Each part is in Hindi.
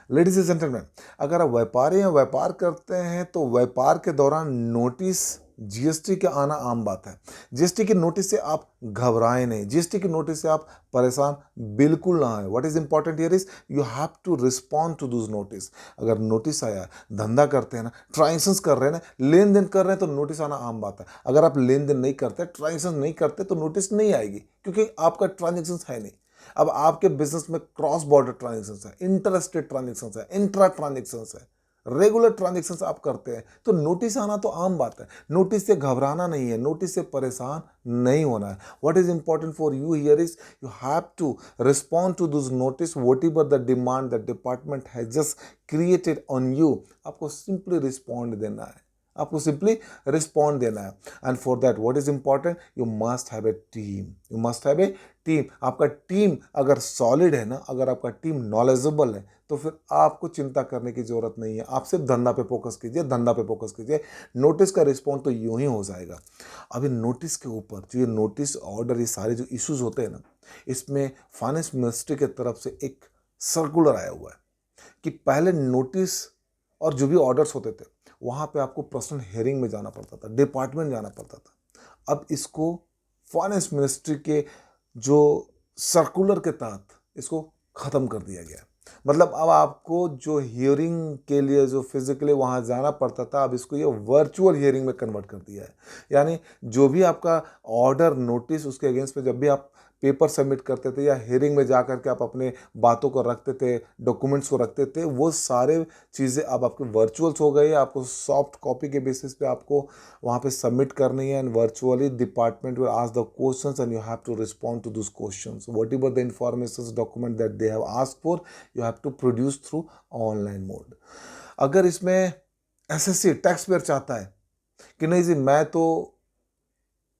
लेडीज एंड जेंटलमैन, अगर आप व्यापारी या व्यापार करते हैं तो व्यापार के दौरान नोटिस जीएसटी के आना आम बात है। जीएसटी की नोटिस से आप घबराएं नहीं, जीएसटी की नोटिस से आप परेशान बिल्कुल ना हो। What is important here is you have to respond to those notice. अगर नोटिस आया, धंधा करते हैं ना, ट्रांजेक्शंस कर रहे हैं ना, लेन देन कर रहे हैं तो नोटिस आना आम बात है। अगर आप लेन देन नहीं करते, ट्रांजेक्शन नहीं करते तो नोटिस नहीं आएगी, क्योंकि आपका ट्रांजेक्शन है नहीं। अब आपके बिजनेस में क्रॉस बॉर्डर ट्रांजेक्शन है, इंटर स्टेट ट्रांजेक्शन है, इंट्रा ट्रांजेक्शन है, रेगुलर ट्रांजेक्शन आप करते हैं तो नोटिस आना तो आम बात है। नोटिस से घबराना नहीं है, नोटिस से परेशान नहीं होना है। What is important for you here is you have to respond to this notice whatever the demand the department has just created on you. आपको सिंपली रिस्पॉन्ड देना है, आपको सिंपली रिस्पॉन्ड देना है। And for that what is important, you must have a team, you must have a team. आपका टीम अगर सॉलिड है ना, अगर आपका टीम नॉलेजेबल है तो फिर आपको चिंता करने की जरूरत नहीं है। आप सिर्फ धंधा पे फोकस कीजिए, धंधा पे फोकस कीजिए, नोटिस का रिस्पॉन्ड तो यूं ही हो जाएगा। अभी नोटिस के ऊपर जो ये नोटिस ऑर्डर, ये सारे जो इश्यूज होते हैं ना, इसमें फाइनेंस मिनिस्ट्री की तरफ से एक सर्कुलर आया हुआ है कि पहले नोटिस और जो भी ऑर्डर्स होते थे वहां पे आपको पर्सनल हियरिंग में जाना पड़ता था, डिपार्टमेंट जाना पड़ता था। अब इसको फाइनेंस मिनिस्ट्री के जो सर्कुलर के तहत इसको खत्म कर दिया गया। मतलब अब आपको जो हियरिंग के लिए जो फिजिकली वहां जाना पड़ता था, अब इसको ये वर्चुअल हियरिंग में कन्वर्ट कर दिया है। यानी जो भी आपका ऑर्डर, नोटिस, उसके अगेंस्ट पे जब भी आप पेपर सबमिट करते थे या हियरिंग में जा करके आप अपने बातों को रखते थे, डॉक्यूमेंट्स को रखते थे, वो सारे चीज़ें अब आपके वर्चुअल्स हो गई है। आपको सॉफ्ट कॉपी के बेसिस पे आपको वहाँ पे सबमिट करनी है, and virtually department will ask the questions and you have to respond to those questions. Whatever the information document that they have asked for, you have to produce through online mode. अगर इसमें एसएससी टैक्स पेयर चाहता है कि नहीं जी मैं तो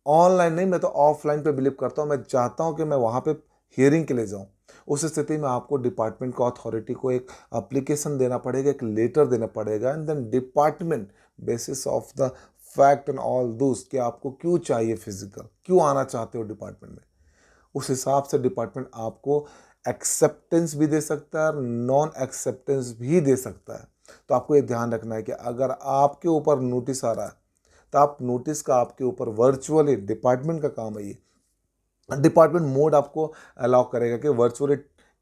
ऑनलाइन नहीं, मैं तो ऑफलाइन पे बिलीव करता हूँ, मैं चाहता हूँ कि मैं वहाँ पे हियरिंग के लिए जाऊँ, उस स्थिति में आपको डिपार्टमेंट को, अथॉरिटी को एक एप्लीकेशन देना पड़ेगा, एक लेटर देना पड़ेगा, and then department basis of the fact and all those कि आपको क्यों चाहिए फिजिकल, क्यों आना चाहते हो डिपार्टमेंट में, उस हिसाब से डिपार्टमेंट आपको एक्सेप्टेंस भी दे सकता है और नॉन एक्सेप्टेंस भी दे सकता है। तो आपको ये ध्यान रखना है कि अगर आपके ऊपर नोटिस आ रहा है तो आप नोटिस का आपके ऊपर वर्चुअली, डिपार्टमेंट का काम है ये, डिपार्टमेंट मोड आपको अलाउ करेगा कि वर्चुअली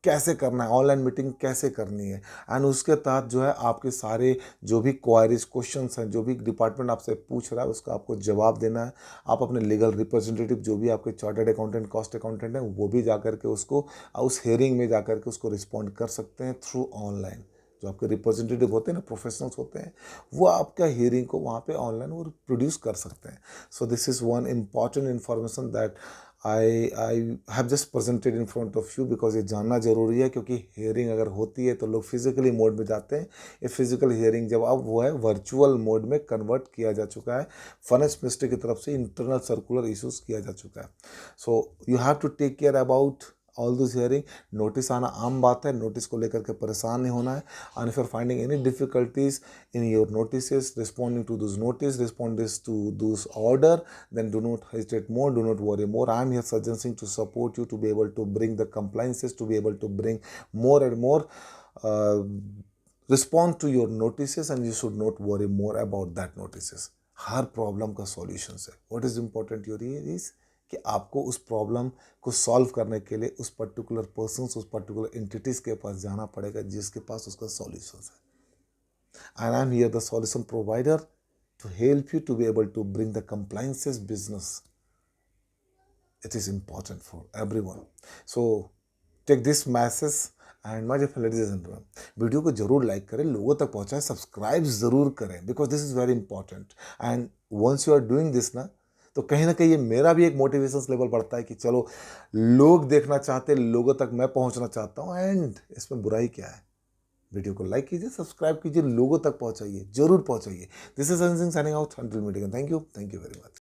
कैसे करना है, ऑनलाइन मीटिंग कैसे करनी है, एंड उसके तहत जो है आपके सारे जो भी क्वायरीज, क्वेश्चंस हैं, जो भी डिपार्टमेंट आपसे पूछ रहा है उसका आपको जवाब देना है। आप अपने लीगल रिप्रेजेंटेटिव, जो भी आपके चार्टर्ड अकाउंटेंट, कॉस्ट अकाउंटेंट हैं, वो भी जा करके उसको उस हेयरिंग में जा करके उसको रिस्पॉन्ड कर सकते हैं थ्रू ऑनलाइन। जो आपके रिप्रेजेंटेटिव होते हैं ना, प्रोफेशनल्स होते हैं, वो आपका हियरिंग को वहाँ पे ऑनलाइन वो प्रोड्यूस कर सकते हैं। So this is one important information that I have just presented in front of you, because ये जानना जरूरी है, क्योंकि हियरिंग अगर होती है तो लोग फिजिकली मोड में जाते हैं। ये फिजिकल हियरिंग जब अब वो है वर्चुअल मोड में कन्वर्ट किया जा चुका है, फाइनेंस मिनिस्ट्री की तरफ से इंटरनल सर्कुलर इशूज़ किया जा चुका है। So you have to take care about all this hearing. Notice आना आम बात है, नोटिस को लेकर के परेशान नहीं होना है। And if you are finding any difficulties in your notice, responding to this notice, responding to this order, then do not hesitate more, do not worry more. I am here suggesting to support you to be able to bring the compliances, to be able to bring more and more uh, respond to your notices, and you should not worry more about that notices. Her problem का सॉल्यूशन है। What is important your is कि आपको उस प्रॉब्लम को सॉल्व करने के लिए उस पर्टिकुलर पर्सन, उस पर्टिकुलर एंटिटीज के पास जाना पड़ेगा जिसके पास उसका सॉल्यूशन है। And I am here the solution provider to help you to be able to bring the compliances business. It is important for everyone. So take this message, and my dear ladies and gentlemen, video को जरूर लाइक करें, लोगों तक पहुंचाएं, सब्सक्राइब जरूर करें, because this is very important. And once you are doing this ना, तो कहीं ना कहीं ये मेरा भी एक मोटिवेशन लेवल बढ़ता है कि चलो लोग देखना चाहते हैं, लोगों तक मैं पहुंचना चाहता हूँ, एंड इसमें बुराई क्या है। वीडियो को लाइक कीजिए, सब्सक्राइब कीजिए, लोगों तक पहुंचाइए, जरूर पहुंचाइए। This is Sanjay Singh signing out, until meeting. Thank you very much.